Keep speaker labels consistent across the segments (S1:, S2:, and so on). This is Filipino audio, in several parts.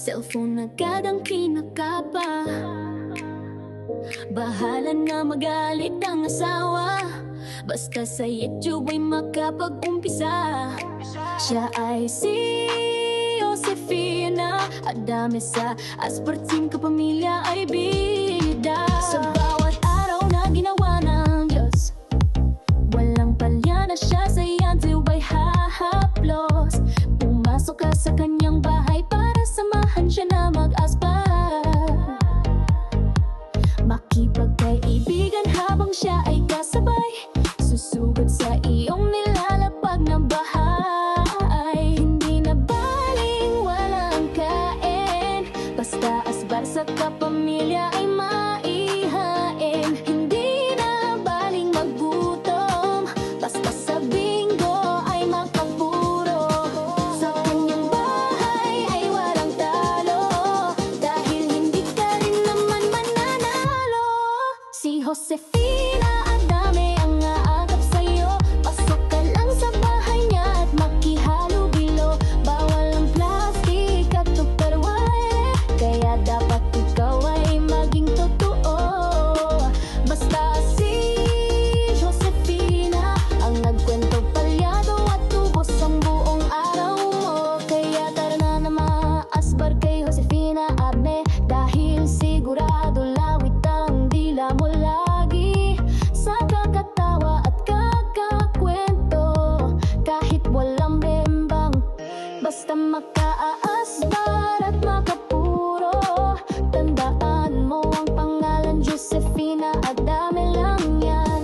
S1: Cellphone agad ang kinakapa. Bahala na magalit ang asawa, basta sa YouTube ay makapag-umpisa. Siya ay si Josefina Adame, sa asparting kapamilya ay bida. Sa bawat araw na ginawa ng Diyos, walang palya na siya sa YouTube ay hahaplos. Pumasok ka sa kanyang bahay para samahan siya na mag-aspar. Makipagkaibigan habang siya ay kasabay, susugod sa iyong nilalapag na bahay. Hindi na baling walang kain, basta asbar sa kapamilya ay maihain. Hindi na baling magutom, basta sa bingo ay makapuro. Sa kanyang bahay ay walang talo, dahil hindi ka rin naman mananalo. Si Josefina Adame ang aagap sa'yo. Pasok ka lang sa bahay niya at makihalo-bilo. Bawal ang plastic at tupperware, kaya dapat ikaw ay maging totoo. Basta si Josefina ang nagkwento palyado at tubos ang buong araw mo. Kaya tara na maasbar kay Josefina Adame, dahil sigurado lawit ang dila mo lagi sa kakatawa at kakakwento. Kahit walang bembang, basta makaasbar at makapuro. Tandaan mo ang pangalan, Josefina Adame lang yan.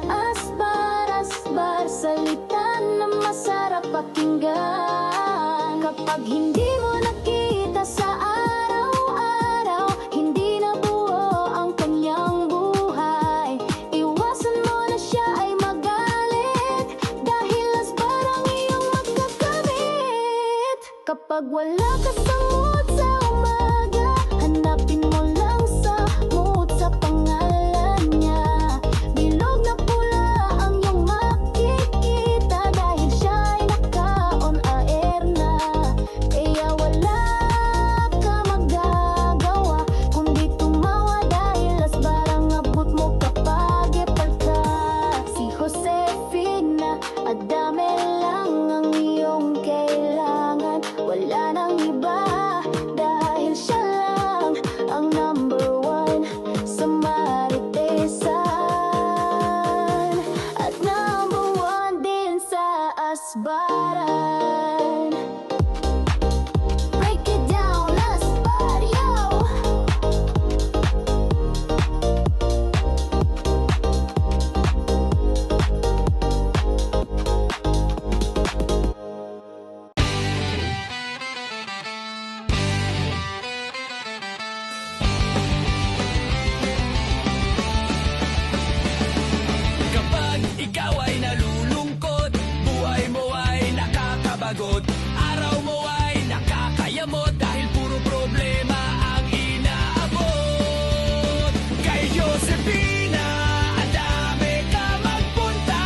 S1: Asbar, asbar, salita na masarap pakinggan. Kapag hindi mo nakita sa araw-araw, hindi na buo ang kanyang buhay. Iwasan mo na siya ay magalit, dahil asbar ang iyong magkakamit. Kapag wala ka sa mood sa umaga, hanapin mo lang sa mood sa pangalan niya. Bilog na pula ang iyong makikita, dahil siya ay naka-on air na. Kaya wala ka magagawa kundi tumawa, dahil asbar ang abot mo kapag epal ka. Si Josefina Adame lang ang iyong kailangan, wala nang iba, dahil siya lang ang number one sa maritesan, at number one din sa asbaran. Break it down, asbar, yo!
S2: Kapag ikaw ay nalulungkot, buhay mo ay nakakabagot, araw mo ay nakakayamot, dahil puro problema ang inaabot. Kay Josefina Adame ka magpunta,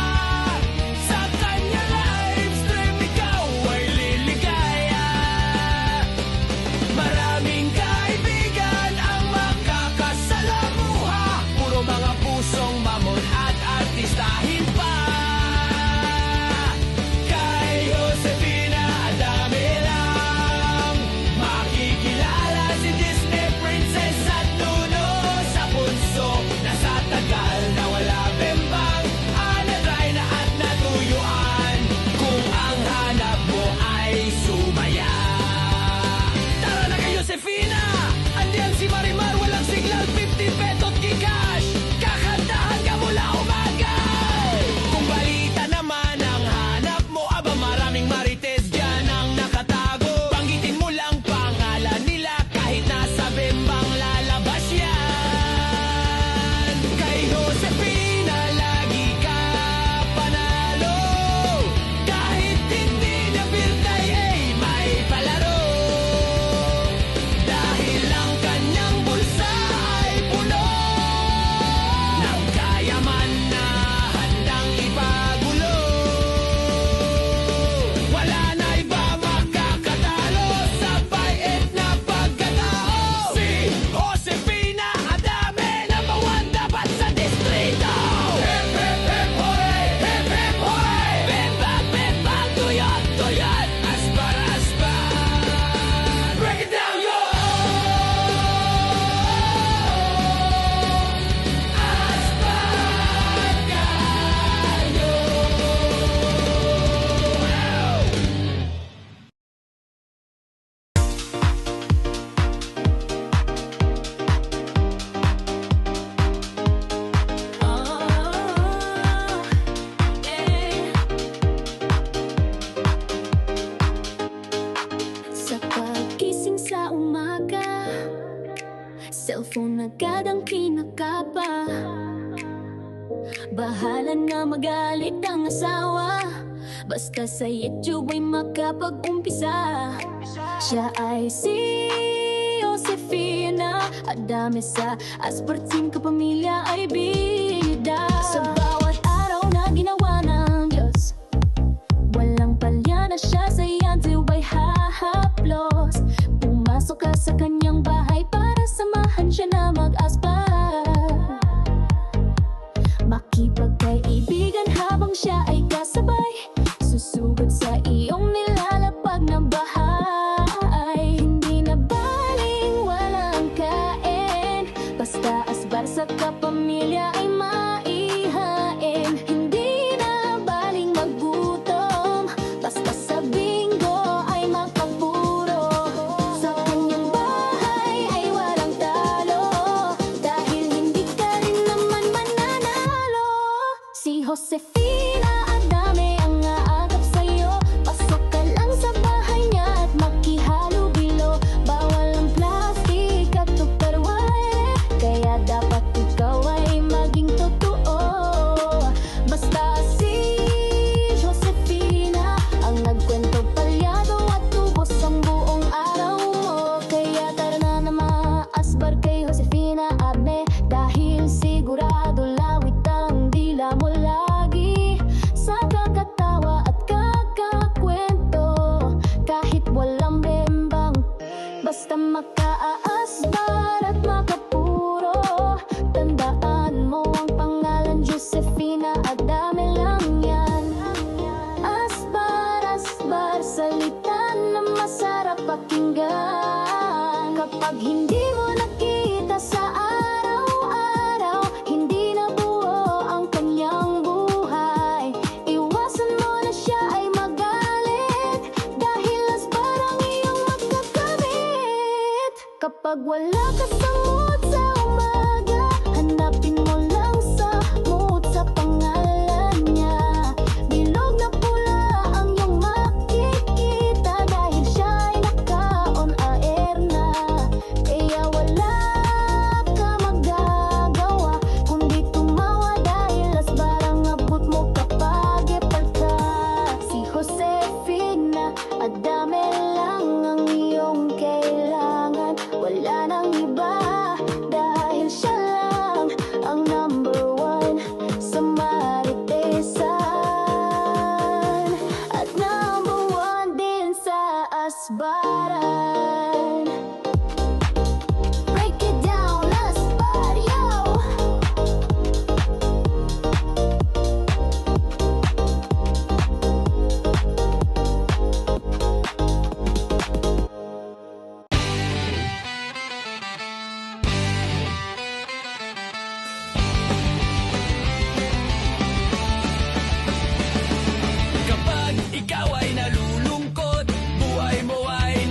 S2: sa kanya live stream ikaw ay liligaya. Maraming kaibigan ang makakasalamuha, puro mga pusong mamon at artistahin pa. Kay Josefina Adame lang yan, asbar, asbar. Break it down, yo! Asbar kayo.
S1: Sa pagkising sa umaga, cellphone agad ang kinakapa. Bahala na magalit ang asawa, basta sa YouTube ay makapag-umpisa. Siya ay si Josefina, adami sa Asper team, kapamilya ay bida. Sa bawat araw na ginawa ng Diyos, walang palya na siya sa iyanti ay hahaplos. Pumasok ka sa kanyang bahay para samahan siya na mag-aspa. Makipagkaibigan habang siya ay kasabay, susugod sa iyong nilalapag na bahay. Hindi na baling walang kain, basta asbar sa kapamilya ay maihain. Hindi na baling magutom, basta sa bingo ay makapuro. Sa kanyang bahay ay walang talo, dahil hindi ka rin naman mananalo. Si Josefina, adami ang aagap sa'yo. Pasok ka lang sa bahay niya at makihalubilo. Bawal ang plastic at tupperware, kaya dapat ikaw ay maging totoo. Basta si Josefina ang nagkwento, palyado at tubos ang buong araw mo. Kaya tara na na maasbar kay Josefina Abme, dahil sigurado lawit ang dila mo lagi sa kakatawa at kakakwento. Kahit walang bembang, basta makaasbar at makapuro. Tandaan mo ang pangalan Josefina, adami lang yan. Asbar, asbar, salita na masarap pakinggan. Kapag hindi mo nakita sa araw-araw, hindi na buo ang kanyang buhay. Iwasan mo na siya ay magalit, dahil asbar ang iyong magkakamit. Kapag wala ka sa mood sa umaga, hanapin mo lang sa mood sa pangalan niya. Bilog na pula ang iyong makikita, dahil siya ay naka-on air na. Kaya wala ka magagawa kundi tumawa, dahil asbar ang abot mo kapag epal ka. Si Josefina, adami lang ang iyong kailangan. Wala nang iba, dahil siya lang ang number one sa Maritesan, at number one din sa asbaran. Break it down, asbar, yo!
S2: Kapag ikaw ay nalulungkot, buhay mo ay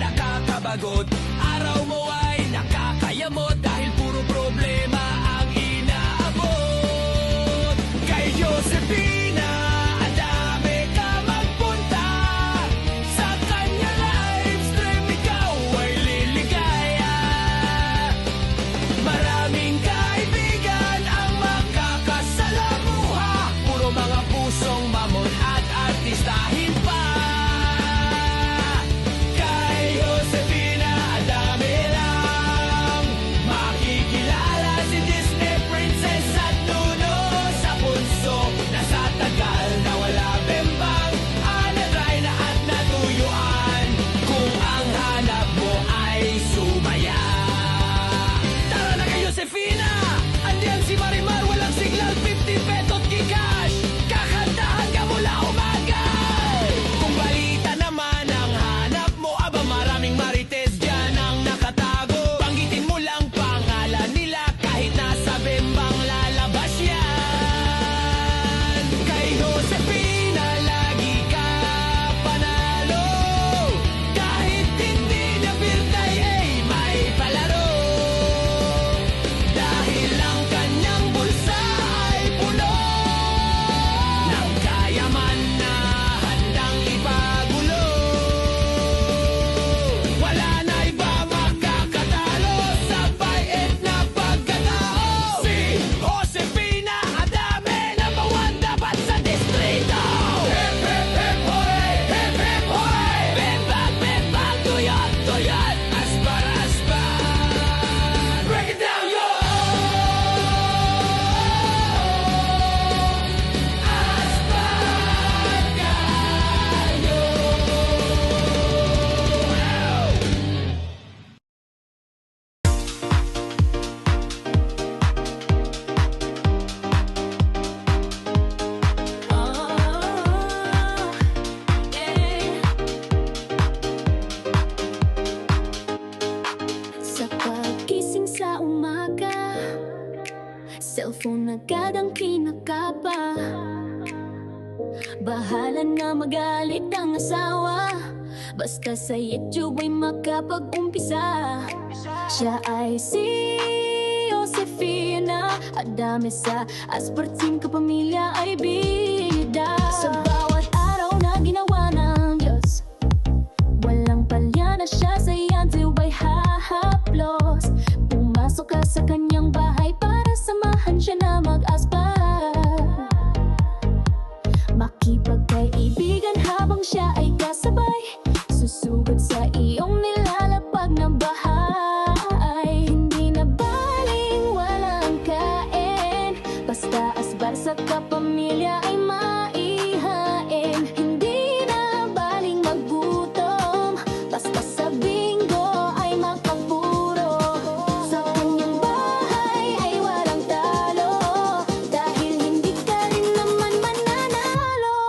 S2: yan, asbar, asbar. Break it down, yo! Asbar kayo.
S1: Sa pagkising sa umaga, cellphone agad ang kinakapa. Bahala na magalit ang asawa, basta sa YouTube ay makapag-umpisa. Siya ay si Josefina, adami sa Asper team, kapamilya ay bida. Sa bawat araw na ginawa ng Diyos, walang palya na siya sa iyanti ay hahaplos. Pumasok ka sa kanyang bahay para samahan siya na mag-aspa. Makipagkaibigan habang siya ay kasabay, susugod sa iyong nilalapag na bahay. Hindi na baling walang kain, basta asbar sa kapamilya ay maihain. Hindi na baling magutom, basta sa bingo ay makapuro. Sa kanyang bahay ay walang talo, dahil hindi ka rin naman mananalo.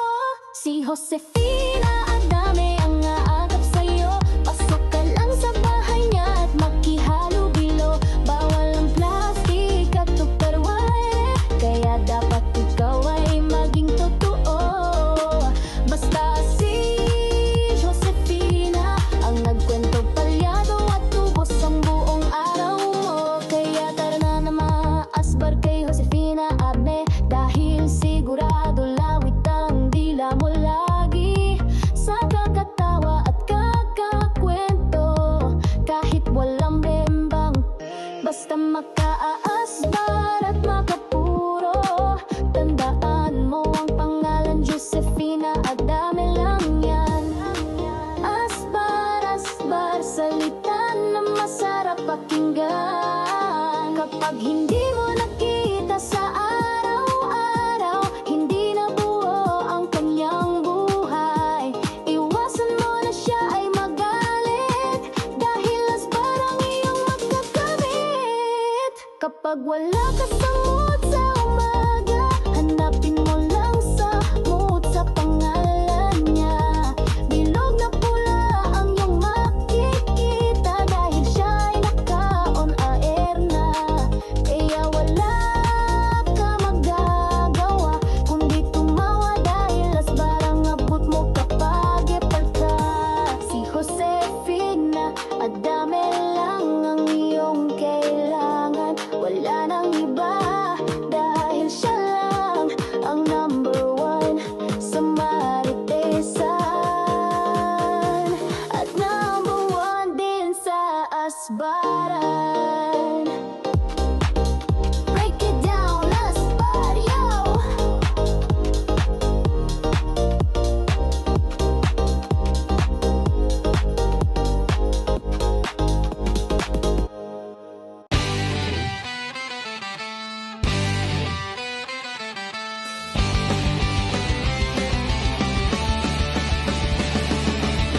S1: Si Josefina, ang dami ang aagap sa'yo. Pasok ka lang sa bahay niya at makihalo-bilo. Bawal ang plastic at tupperware, kaya dapat ikaw ay maging totoo. Basta si Josefina ang nagkwento, palyado at tubos ang buong araw mo. Kaya tara na na maasbar kay Josefina Abe, dahil sigurado lawit ang dila mo lagi sa kakatawa at kakakwento. Kahit walang bembang, basta makaasbar at makapuro. Tandaan mo ang pangalan Josefina, adami lang yan. Asbar, asbar, salita na masarap pakinggan. Kapag hindi mo nakita sa araw-araw, hindi na buo ang kanyang buhay. Iwasan mo na siya ay magalit, dahil asbar ang iyong magkakamit. Kapag wala ka sa mood sa umaga, hanapin mo lang sa mood sa pangalan niya. Bilog na pula ang iyong makikita, dahil siya ay naka-on air na. Kaya wala ka magagawa kundi tumawa, dahil asbar ang abot mo kapag ipal ka. Si Josefina, adami lang ang iyong kailangan. Wala nang iba, dahil siya lang ang number one sa Maritesan, at number one din sa asbaran. Break it down, asbar, yo!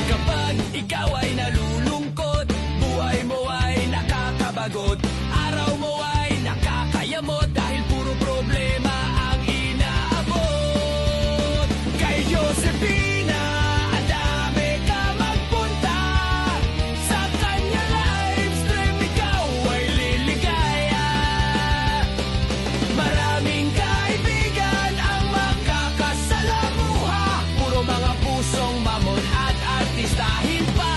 S2: Kapag ikaw ay nalulungkot, buhay mo ay nakakabagot, araw mo ay nakakayamot, dahil puro problema ang inaabot. Kay Josefina, ang dami ka magpunta, sa kanya live stream ikaw ay liligaya. Maraming kaibigan ang makakasalamuha, puro mga pusong mamon at artistahin pa.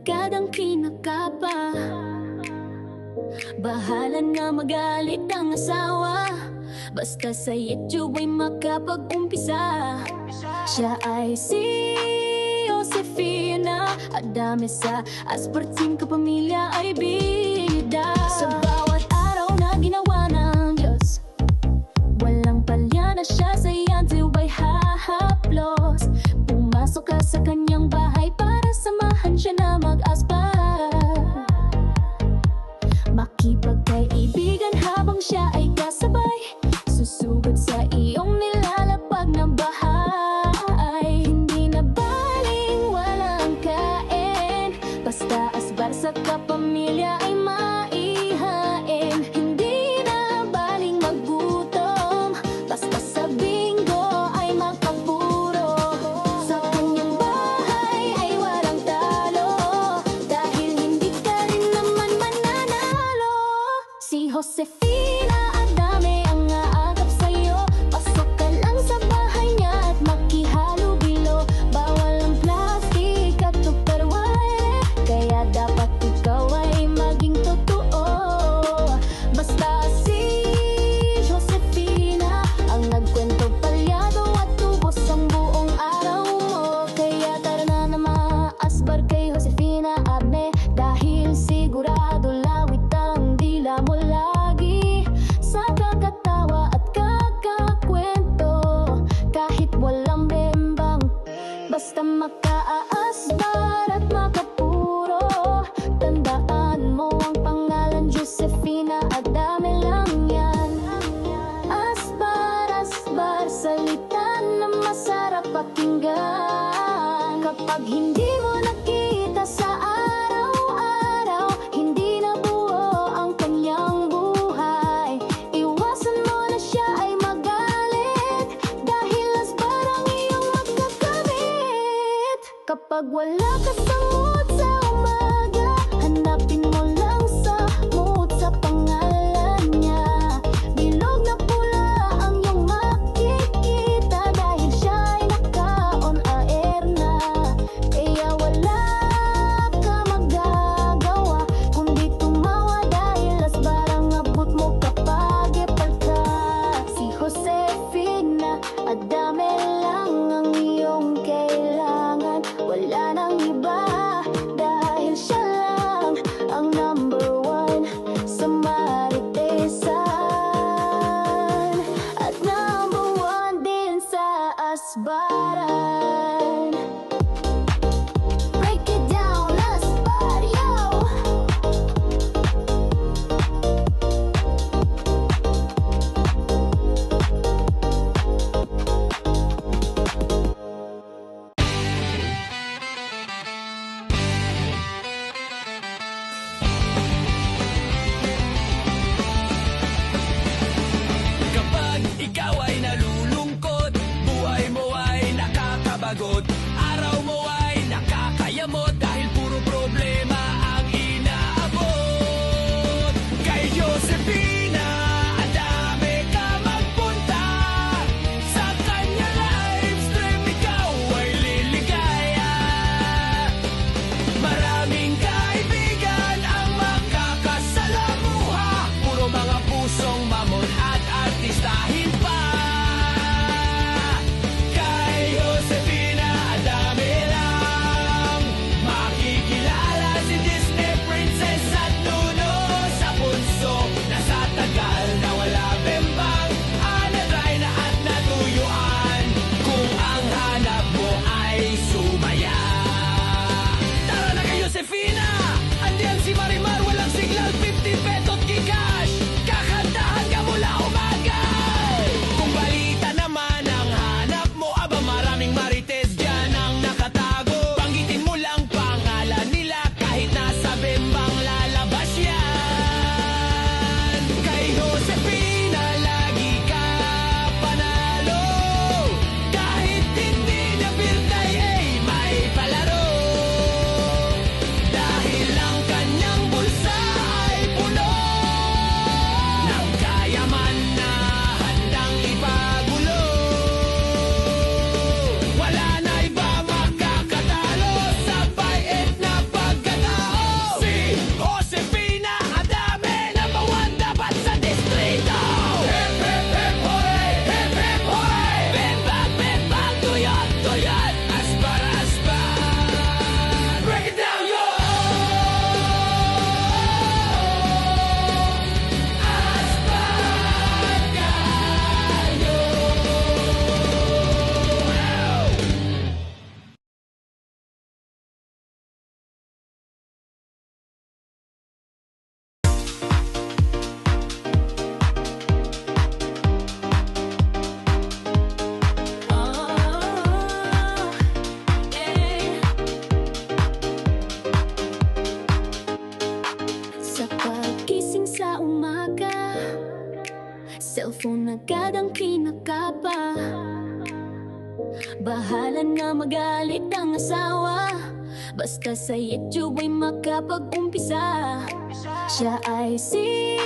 S1: barkadang kinakapa. Bahala na magalit ang asawa, basta sa YouTube ay makapag-umpisa. Siya ay si Josefina, at dami sa asparting kapamilya ay bida. Sa bawat araw na ginawa ng Diyos, walang palya na siya sa YouTube ay hahaplos. Pumasok ka sa kanyang bahay para samahan siya na mag-aspar. Makipagkaibigan habang siya ay kasabay, susugod sa iyong nilalapag na bahay. Hindi na baling walang kain, basta asbar sa kapamilya ay maihain. Hindi na baling magutom, basta sa bingo ay makapuro. Sa kanyang bahay ay walang talo, dahil hindi ka rin naman mananalo. Si Josefina, ang dami ang aagap sa'yo. Pasok ka lang sa bahay niya at makihalubilo. Bawal ang plastic at tupperware, kaya dapat ikaw ay maging totoo. Basta si Josefina ang nagkwento palyado at tubos ang buong araw mo. Kaya tara na maasbar kay Josefina Abne, dahil sigurado lawit ang dila mo lagi sa kakatawa at kakakwento. Kahit walang bembang, basta makaaasbar at makapuro. Tandaan mo ang pangalan Josefina, at dami lang yan. Asbar, asbar, salita na masarap pakinggan. Kapag hindi mo nakita sa araw-araw, hindi na buo ang kanyang buhay. Iwasan mo na siya ay magalit, dahil asbar ang iyong magkakamit. Kapag wala ka sa mood sa umaga, hanapin mo lang sa mood sa pangalan niya. Bilog na pula ang iyong makikita, dahil siya ay naka-on air na. Kaya wala ka magagawa kundi tumawa, dahil asbar ang abot mo kapag epal ka. Si Josefina, at dami lang ang iyong kailangan. Wala nang iba, dahil siya lang ang number one sa maritesan, at number one din sa asbaran. Break it down, asbar, yo!
S2: Kapag ikaw ay nalulungkot, buhay mo ay nakakabagot, araw mo ay nakakayamot, dahil puro problema ang inaabot. Kay Josefina, ang dami ka magpunta, sa kanya live stream ikaw ay liligaya. Maraming kaibigan ang makakasalamuha, puro mga pusong mamon at artistahin pa. Kay Josefina, ang dami lang makikilala, si Disney Princess at Nuno sa punso, nasa
S1: Cellphone agad ang kinakapa. Bahala na magalit ang asawa, basta sa YouTube ay makapag-umpisa. Siya ay si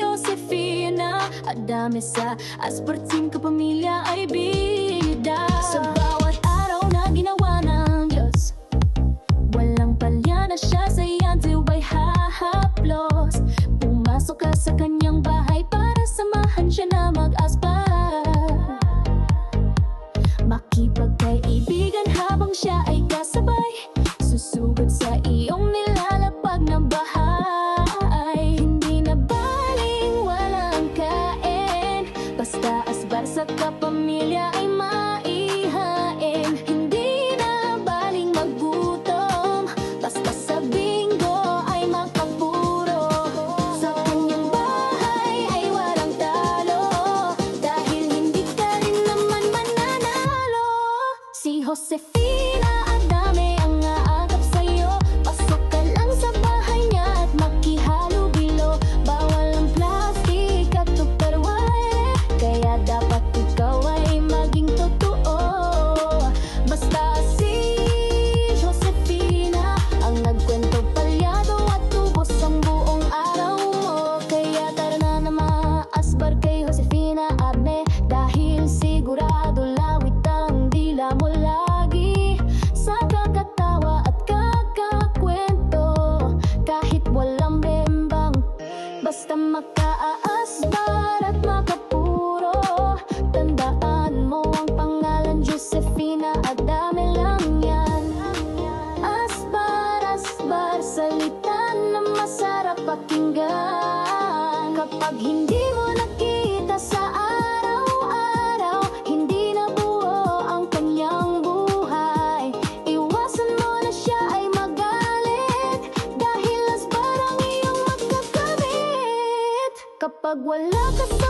S1: Josefina Adame, sa asparting kapamilya ay bida. Sa bawat araw na ginawa ng Diyos, walang palya na siya sa YouTube ay hahaplos. Pumasok ka sa kanyang bahay para samahan siya na mag-aspar, makipagkaibigan habang siya ay kasabay, susugod sa iyong nilalapag na bahay. Hindi na baling walang kain, basta asbar sa kapamilya ay maihain. Hindi na baling maggutom, basta sa bingo ay makapuro. Sa kanyang bahay ay walang talo, dahil hindi ka rin naman mananalo. Si Josefina Adame ang aagap sa'yo, pasok ka lang sa bahay niya at makihalubilo. Bawal ang plastic at tupperware, kaya dapat ikaw ay maging totoo. Basta si Josefina ang nagkwento palyado at tubos ang buong araw mo. Kaya tara na maasbar kay Josefina Adame, dahil sigurado lawit ang dila mo lagi sa kakatawa at kakakwento. Kahit walang bembang, basta makaaasbar at makapuro. Tandaan mo ang pangalan, Josefina Adame lang yan. Asbar, asbar, salita na masarap pakinggan. Kapag hindi mo nakita sa araw-araw, hindi na buo ang kanyang buhay. Iwasan mo na siya ay magalit, dahil asbar ang iyong magkakamit. Kapag wala ka sa